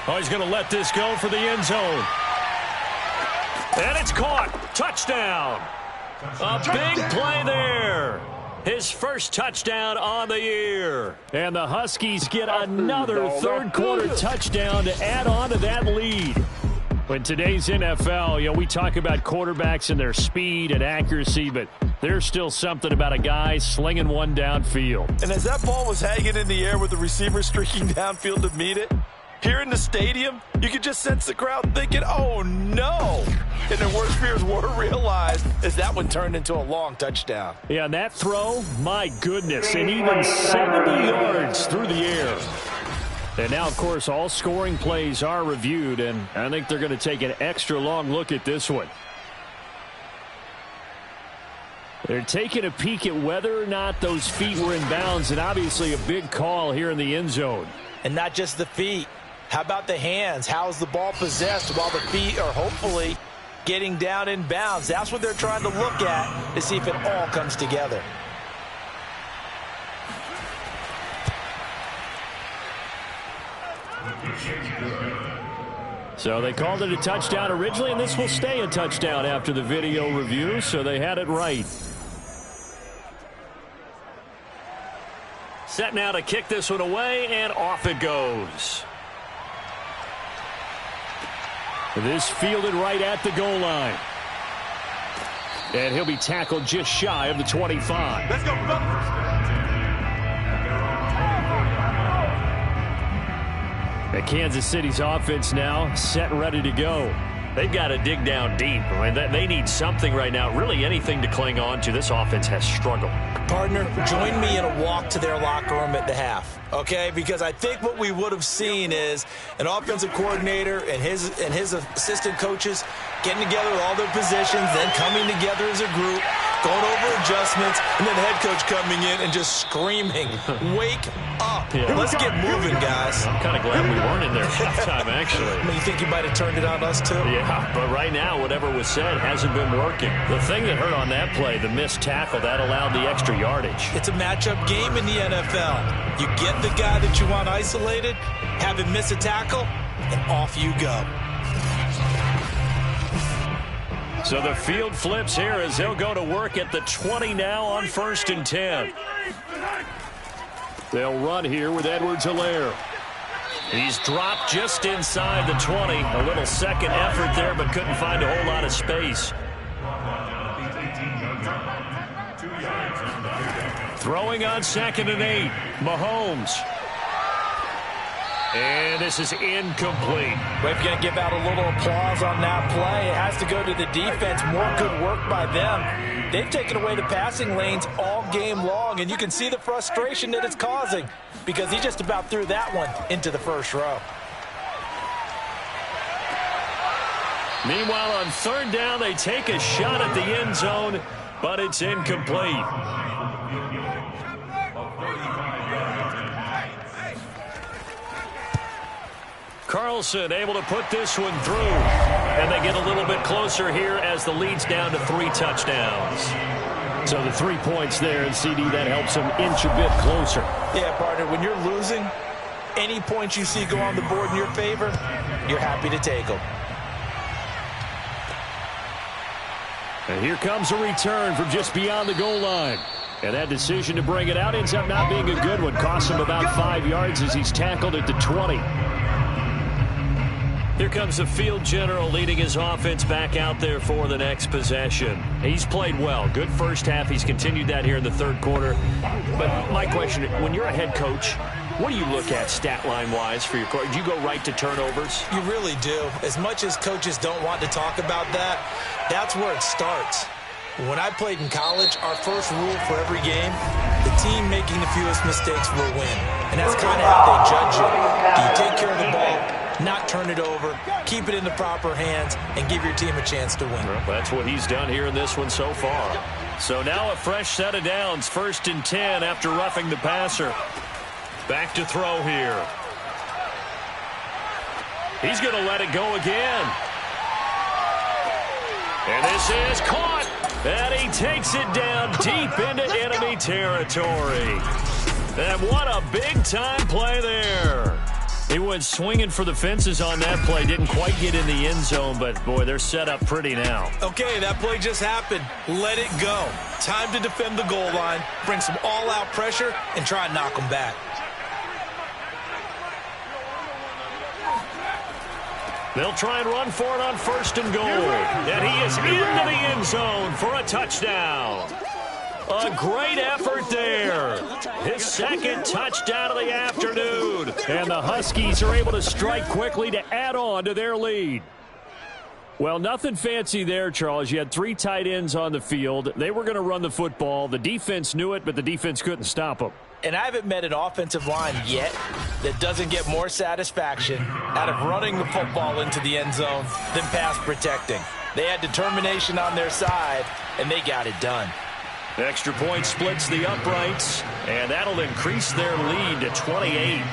Oh, he's going to let this go for the end zone. And it's caught. Touchdown. A big play there. His first touchdown on the year. And the Huskies get another third-quarter touchdown to add on to that lead. In today's NFL, we talk about quarterbacks and their speed and accuracy, but there's still something about a guy slinging one downfield. And as that ball was hanging in the air with the receiver streaking downfield to meet it, here in the stadium, you could just sense the crowd thinking, oh, no. And their worst fears were realized as that one turned into a long touchdown. Yeah, and that throw, my goodness, and even 70 yards through the air. And now, of course, all scoring plays are reviewed, and I think they're going to take an extra long look at this one. They're taking a peek at whether or not those feet were in bounds, and obviously a big call here in the end zone. And not just the feet. How about the hands? How's the ball possessed while the feet are hopefully getting down in bounds? That's what they're trying to look at to see if it all comes together. So they called it a touchdown originally, and this will stay a touchdown after the video review, so they had it right. Set now to kick this one away, and off it goes. This fielded right at the goal line. And he'll be tackled just shy of the 25. Let's go, Kansas City's offense now set and ready to go. They've got to dig down deep. I mean, they need something right now, really anything to cling on to. This offense has struggled. Partner, join me in a walk to their locker room at the half, okay? Because I think what we would have seen is an offensive coordinator and his assistant coaches getting together with all their positions, then coming together as a group, going over adjustments, and then the head coach coming in and just screaming, wake up. Yeah. Let's get moving, guys. I'm kind of glad we weren't in there halftime, actually. I mean, you think you might have turned it on us, too? Yeah, but right now, whatever was said hasn't been working. The thing that hurt on that play, the missed tackle, that allowed the extra yardage. It's a matchup game in the NFL. You get the guy that you want isolated, have him miss a tackle, and off you go. So the field flips here as they'll go to work at the 20 now on 1st and 10. They'll run here with Edwards-Helaire. He's dropped just inside the 20. A little second effort there, but couldn't find a whole lot of space. Throwing on 2nd and 8. Mahomes. And this is incomplete. We're going to give out a little applause on that play. It has to go to the defense. More good work by them. They've taken away the passing lanes all game long, and you can see the frustration that it's causing because he just about threw that one into the first row. Meanwhile, on 3rd down, they take a shot at the end zone, but it's incomplete. Carlson able to put this one through. And they get a little bit closer here as the lead's down to 3 touchdowns. So the 3 points there, and CD, that helps them inch a bit closer. Yeah, partner, when you're losing, any points you see go on the board in your favor, you're happy to take them. And here comes a return from just beyond the goal line. And that decision to bring it out ends up not being a good one. Costs him about 5 yards as he's tackled at the 20. Here comes the field general leading his offense back out there for the next possession. He's played well. Good first half. He's continued that here in the 3rd quarter. But my question, when you're a head coach, what do you look at stat line-wise for your coach? Do you go right to turnovers? You really do. As much as coaches don't want to talk about that, that's where it starts. When I played in college, our first rule for every game, the team making the fewest mistakes will win. And that's kind of how they judge you. Do you take care of the ball, not turn it over, keep it in the proper hands, and give your team a chance to win? Well, that's what he's done here in this one so far. So now a fresh set of downs, 1st and 10 after roughing the passer. Back to throw here. He's going to let it go again. And this is caught. And he takes it down deep into enemy territory. And what a big-time play there. He went swinging for the fences on that play. Didn't quite get in the end zone, but, boy, they're set up pretty now. Okay, that play just happened. Let it go. Time to defend the goal line, bring some all-out pressure, and try and knock them back. They'll try and run for it on 1st and goal. And he is into the end zone for a touchdown. A great effort there. His 2nd touchdown of the afternoon. And the Huskies are able to strike quickly to add on to their lead. Well, nothing fancy there, Charles. You had 3 tight ends on the field. They were going to run the football. The defense knew it, but the defense couldn't stop them. And I haven't met an offensive line yet that doesn't get more satisfaction out of running the football into the end zone than pass protecting. They had determination on their side, and they got it done. Extra point splits the uprights, and that'll increase their lead to 28.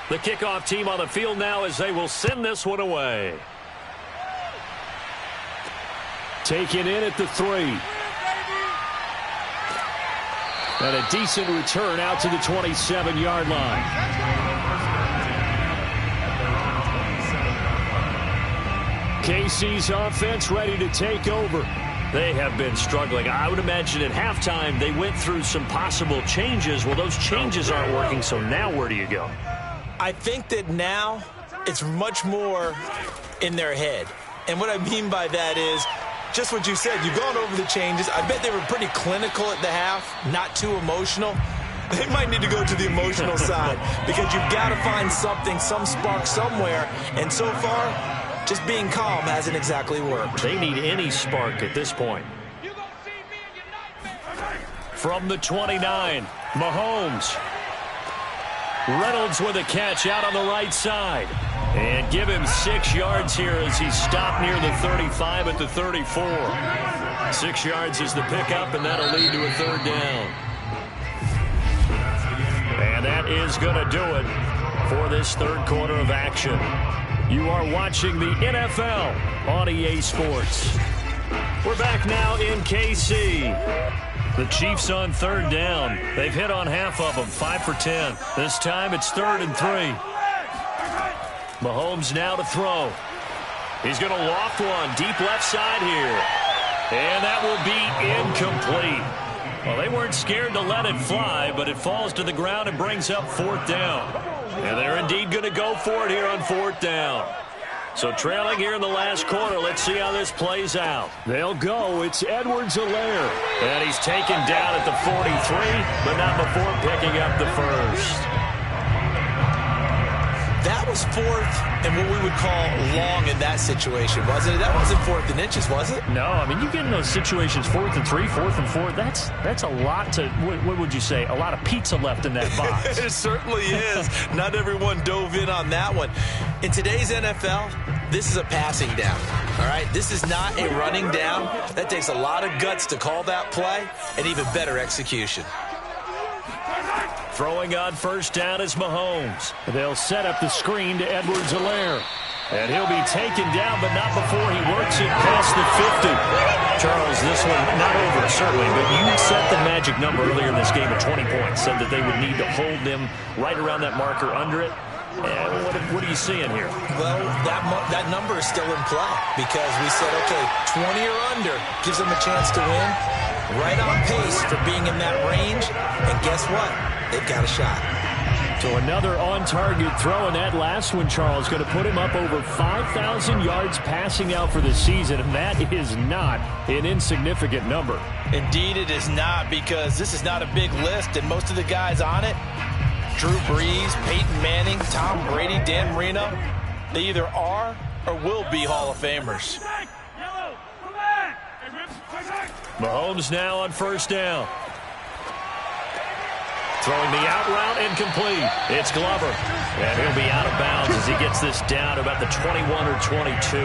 The kickoff team on the field now as they will send this one away. Taken in at the 3. And a decent return out to the 27-yard line. KC's offense ready to take over. They have been struggling. I would imagine at halftime they went through some possible changes. Well, those changes aren't working, so now where do you go? I think that now it's much more in their head. And what I mean by that is just what you said. You've gone over the changes. I bet they were pretty clinical at the half, not too emotional. They might need to go to the emotional side because you've got to find something, some spark somewhere. And so far, just being calm hasn't exactly worked. They need any spark at this point. From the 29, Mahomes. Reynolds with a catch out on the right side. And give him 6 yards here as he's stopped near the 35 at the 34. 6 yards is the pickup, and that'll lead to a 3rd down. And that is going to do it for this 3rd quarter of action. You are watching the NFL on EA Sports. We're back now in KC. The Chiefs on 3rd down. They've hit on half of them, 5 for 10. This time it's 3rd and 3. Mahomes now to throw. He's going to loft one deep left side here. And that will be incomplete. Well, they weren't scared to let it fly, but it falls to the ground and brings up 4th down. And they're indeed going to go for it here on 4th down. So trailing here in the last quarter, let's see how this plays out. They'll go. It's Edwards-Helaire. And he's taken down at the 43, but not before picking up the first. That was 4th and what we would call long in that situation, wasn't it? That wasn't 4th and inches, was it? No, I mean, you get in those situations 4th and 3, 4th and 4. That's a lot to, what would you say, a lot of pizza left in that box. It certainly is. Not everyone dove in on that one. In today's NFL, this is a passing down, all right? This is not a running down. That takes a lot of guts to call that play and even better execution. Throwing on 1st down is Mahomes. They'll set up the screen to Edwards-Helaire. And he'll be taken down, but not before he works it past the 50. Charles, this one not over, certainly, but you set the magic number earlier in this game at 20 points. Said that they would need to hold them right around that marker under it. And what are you seeing here? Well, that number is still in play because we said, okay, 20 or under gives them a chance to win. Right on pace for being in that range. And guess what? They've got a shot. So another on-target throw, and that last one, Charles, going to put him up over 5,000 yards passing out for the season, and that is not an insignificant number. Indeed it is not, because this is not a big list, and most of the guys on it, Drew Brees, Peyton Manning, Tom Brady, Dan Marino, they either are or will be Hall of Famers. Mahomes now on 1st down. Throwing the out route incomplete. It's Glover. And he'll be out of bounds as he gets this down to about the 21 or 22.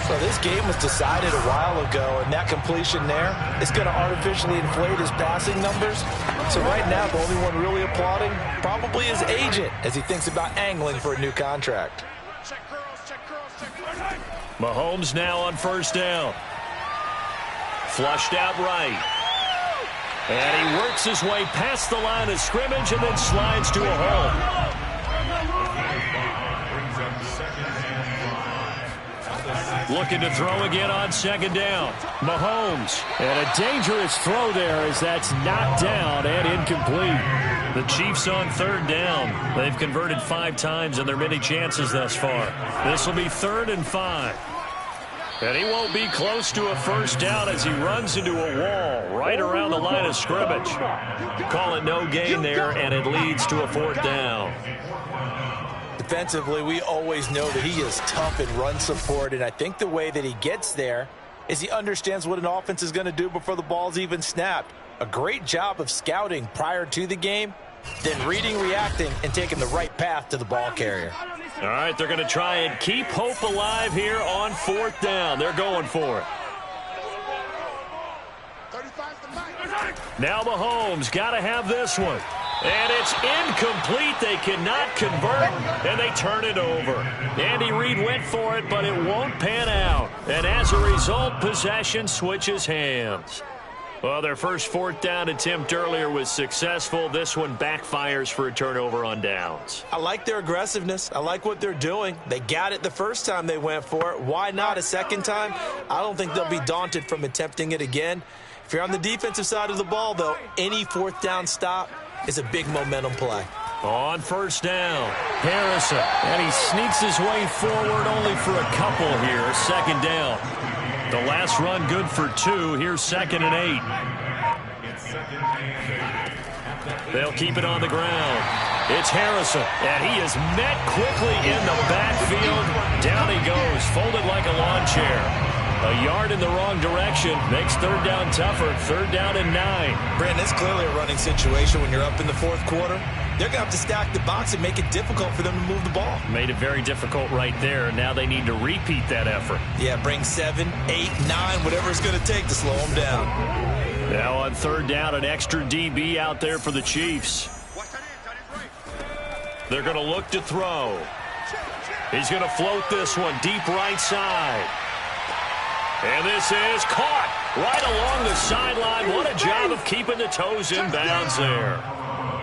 So this game was decided a while ago, and that completion there is going to artificially inflate his passing numbers. So right now, the only one really applauding probably his agent as he thinks about angling for a new contract. Mahomes now on 1st down. Flushed out right. And he works his way past the line of scrimmage and then slides to a hole. Looking to throw again on 2nd down. Mahomes. And a dangerous throw there as that's knocked down and incomplete. The Chiefs on 3rd down. They've converted 5 times in their many chances thus far. This will be 3rd and 5. And he won't be close to a 1st down as he runs into a wall right around the line of scrimmage. Call it no gain there, and it leads to a 4th down. Defensively, we always know that he is tough in run support, and I think the way that he gets there is he understands what an offense is going to do before the ball's even snapped. A great job of scouting prior to the game, then reading, reacting, and taking the right path to the ball carrier. All right, they're going to try and keep hope alive here on 4th down. They're going for it. Now Mahomes got to have this one. And it's incomplete. They cannot convert, and they turn it over. Andy Reid went for it, but it won't pan out. And as a result, possession switches hands. Well, their first 4th down attempt earlier was successful. This one backfires for a turnover on downs. I like their aggressiveness. I like what they're doing. They got it the first time they went for it. Why not a second time? I don't think they'll be daunted from attempting it again. If you're on the defensive side of the ball, though, any 4th down stop is a big momentum play. On 1st down, Harrison. And he sneaks his way forward only for a couple here. 2nd down. The last run good for 2. Here's 2nd and 8. They'll keep it on the ground. It's Harrison, and he is met quickly in the backfield. Down he goes, folded like a lawn chair. A yard in the wrong direction makes 3rd down tougher. 3rd down and 9. Brandon, it's clearly a running situation when you're up in the 4th quarter. They're going to have to stack the box and make it difficult for them to move the ball. Made it very difficult right there. Now they need to repeat that effort. Yeah, bring 7, 8, 9, whatever it's going to take to slow them down. Now on 3rd down, an extra DB out there for the Chiefs. They're going to look to throw. He's going to float this one deep right side. And this is caught right along the sideline. What a job of keeping the toes in bounds there.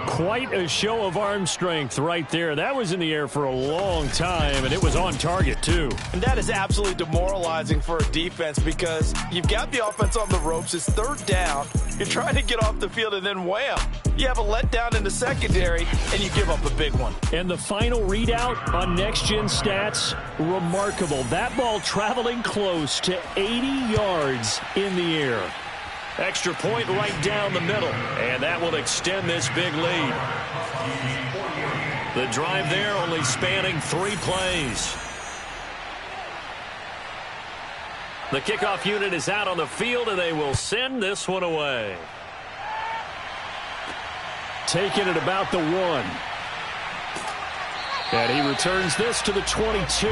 Quite a show of arm strength right there. That was in the air for a long time, and it was on target, too. And that is absolutely demoralizing for a defense because you've got the offense on the ropes. It's third down. You're trying to get off the field, and then wham, you have a letdown in the secondary, and you give up a big one. And the final readout on next-gen stats, remarkable. That ball traveling close to 80 yards in the air. Extra point right down the middle, and that will extend this big lead. The drive there only spanning 3 plays. The kickoff unit is out on the field, and they will send this one away. Taking it about the 1. And he returns this to the 22.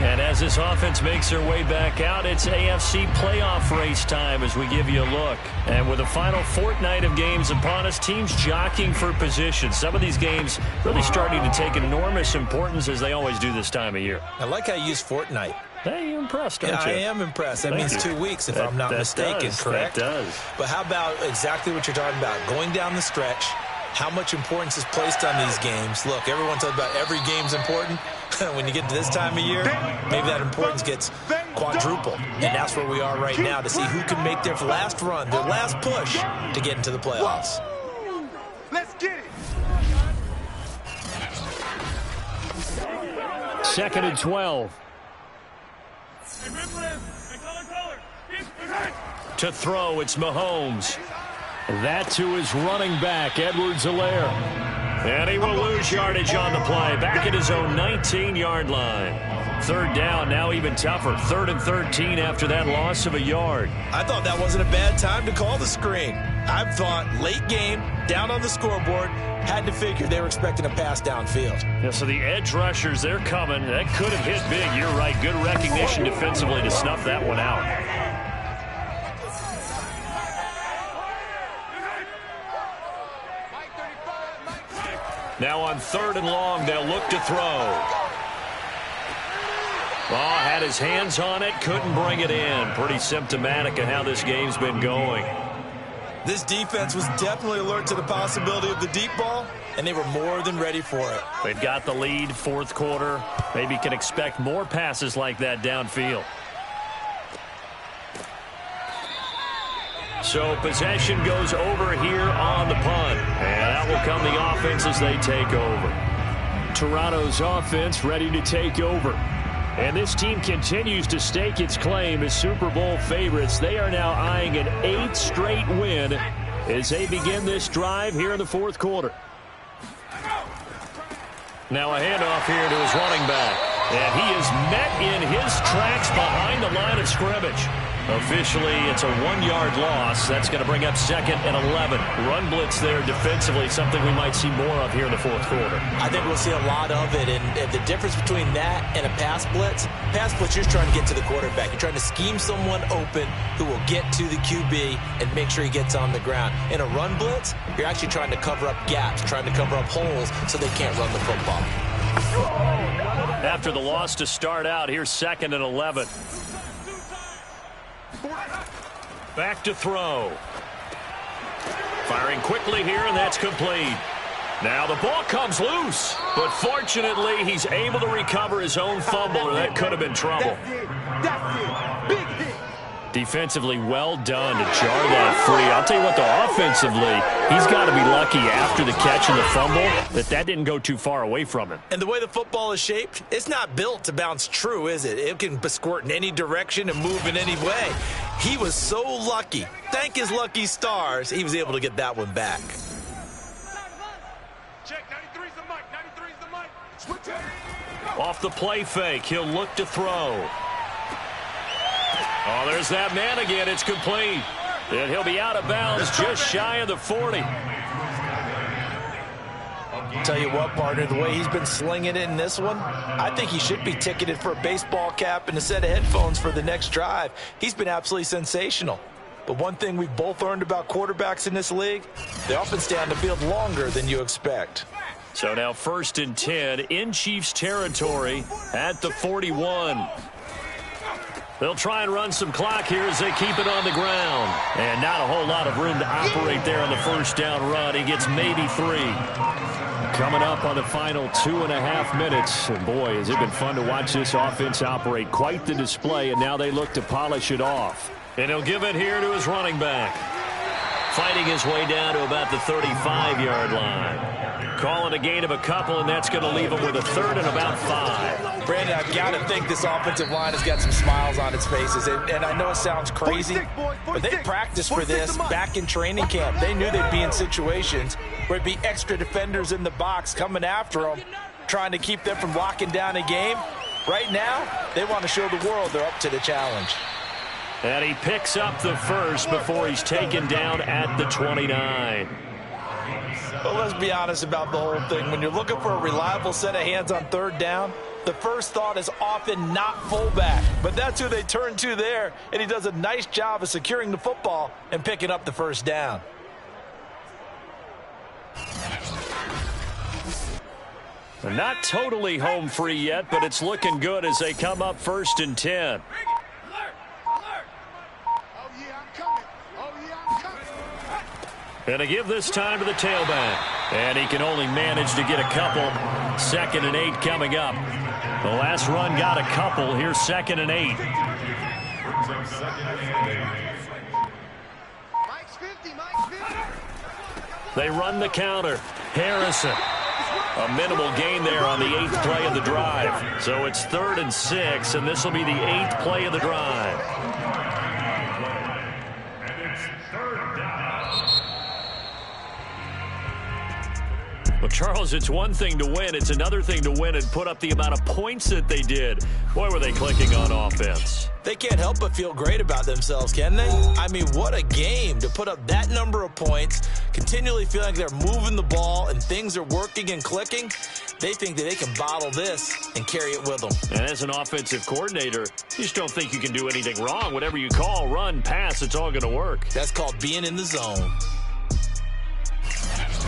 And as this offense makes their way back out, it's AFC playoff race time as we give you a look. And with the final fortnight of games upon us, teams jockeying for position. Some of these games really starting to take enormous importance as they always do this time of year. I like how you use fortnight. Hey, you're impressed, aren't you? I am impressed. That means 2 weeks, if I'm not mistaken, correct? That does. But how about exactly what you're talking about? Going down the stretch, how much importance is placed on these games. Look, everyone talks about every game's important. When you get to this time of year, maybe that importance gets quadrupled. And that's where we are right now to see who can make their last run, their last push to get into the playoffs. Let's get it. 2nd and 12. To throw, it's Mahomes. That to his running back, Edwards-Helaire. And he will lose yardage on the play. Back at his own 19-yard line. 3rd down, now even tougher. 3rd and 13 after that loss of a yard. I thought that wasn't a bad time to call the screen. I thought late game, down on the scoreboard, had to figure they were expecting a pass downfield. Yeah, so the edge rushers, they're coming. That could have hit big. You're right. Good recognition defensively to snuff that one out. Now on 3rd and long, they'll look to throw. Oh, had his hands on it, couldn't bring it in. Pretty symptomatic of how this game's been going. This defense was definitely alert to the possibility of the deep ball, and they were more than ready for it. They've got the lead, 4th quarter. Maybe can expect more passes like that downfield. So possession goes over here on the punt. And out will come the offense as they take over. Toronto's offense ready to take over. And this team continues to stake its claim as Super Bowl favorites. They are now eyeing an 8th straight win as they begin this drive here in the 4th quarter. Now a handoff here to his running back. And he is met in his tracks behind the line of scrimmage. Officially, it's a 1-yard loss. That's going to bring up 2nd and 11. Run blitz there defensively, something we might see more of here in the 4th quarter. I think we'll see a lot of it, and the difference between that and a pass blitz, you're trying to get to the quarterback. You're trying to scheme someone open who will get to the QB and make sure he gets on the ground. In a run blitz, you're actually trying to cover up gaps, trying to cover up holes so they can't run the football. After the loss to start out, here's 2nd and 11. Back to throw. Firing quickly here, and that's complete. Now the ball comes loose, but fortunately he's able to recover his own fumble, or that could have been trouble. That's it. Big hit. Defensively well done to jar that free. I'll tell you what, though, offensively, he's got to be lucky after the catch and the fumble that didn't go too far away from him. And the way the football is shaped, it's not built to bounce true, is it? It can squirt in any direction and move in any way. He was so lucky. Thank his lucky stars, he was able to get that one back. Check, 93's the mic. 93's the mic. Switch it. Off the play fake, he'll look to throw. Oh, there's that man again. It's complete. And he'll be out of bounds just shy of the 40. Tell you what, partner, the way he's been slinging it in this one, I think he should be ticketed for a baseball cap and a set of headphones for the next drive. He's been absolutely sensational. But one thing we've both learned about quarterbacks in this league, they often stay on the field longer than you expect. So now 1st and 10 in Chiefs territory at the 41. They'll try and run some clock here as they keep it on the ground. And not a whole lot of room to operate there on the first down run. He gets maybe 3. Coming up on the final 2.5 minutes. And boy, has it been fun to watch this offense operate. Quite the display, and now they look to polish it off. And he'll give it here to his running back. Fighting his way down to about the 35-yard line. Calling a gain of a couple, and that's going to leave him with a third and about 5. Brandon, I've got to think this offensive line has got some smiles on its faces. And I know it sounds crazy, but they practiced for this back in training camp. They knew they'd be in situations where it'd be extra defenders in the box coming after them, trying to keep them from locking down a game. Right now, they want to show the world they're up to the challenge. And he picks up the first before he's taken down at the 29. Well, let's be honest about the whole thing. When you're looking for a reliable set of hands on third down, the first thought is often not fullback. But that's who they turn to there, and he does a nice job of securing the football and picking up the first down. Not totally home free yet, but it's looking good as they come up 1st and 10. And to give this time to the tailback. And he can only manage to get a couple. 2nd and 8 coming up. The last run got a couple. Here's 2nd and 8. They run the counter. Harrison. A minimal gain there on the 8th play of the drive. So it's 3rd and 6, and this will be the 8th play of the drive. Well, Charles, it's one thing to win. It's another thing to win and put up the amount of points that they did. Boy, were they clicking on offense. They can't help but feel great about themselves, can they? I mean, what a game to put up that number of points, continually feeling like they're moving the ball and things are working and clicking. They think that they can bottle this and carry it with them. And as an offensive coordinator, you just don't think you can do anything wrong. Whatever you call, run, pass, it's all going to work. That's called being in the zone.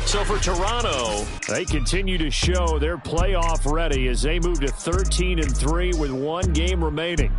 So for Toronto, they continue to show they're playoff ready as they move to 13-3 with 1 game remaining.